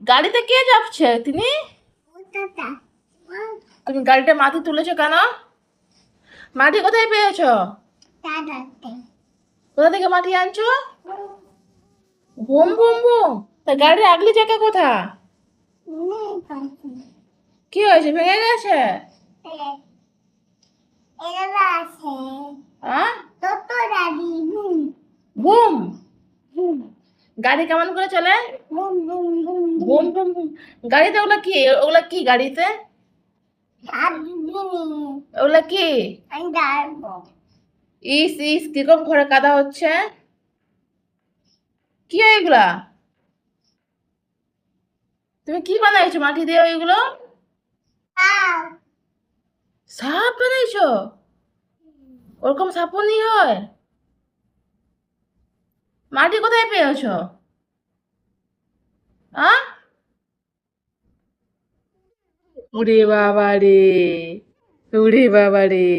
গাড়িতে কে যাচ্ছে? তিনি? তুমি গাড়িটা মাটি তুলেছো কেন? মাটি কোথায় পেয়েছো? কোথা থেকে মাটি আনছো? Boom boom boom. তা গাড়ির আগলি চাকা কোথা? কি হয়েছে, ভেঙে গেছে? বুম। গাড়ি কেমন করে চলে? Boom boom boom. গাড়িতে ওগুলা কি গাড়িতে? ওগুলা কি? ইস ইস, কিরকম ঘরে কাদা হচ্ছে। কি এগুলা? তুমি কি বানাইছো মাটি দিয়ে ওইগুলো? সাপ বানাইছো? ওরকম সাপুনি হয়? মাটি কোথায় পেয়েছো? আ? ওরে বাবা রে, ওরে বাবা রে।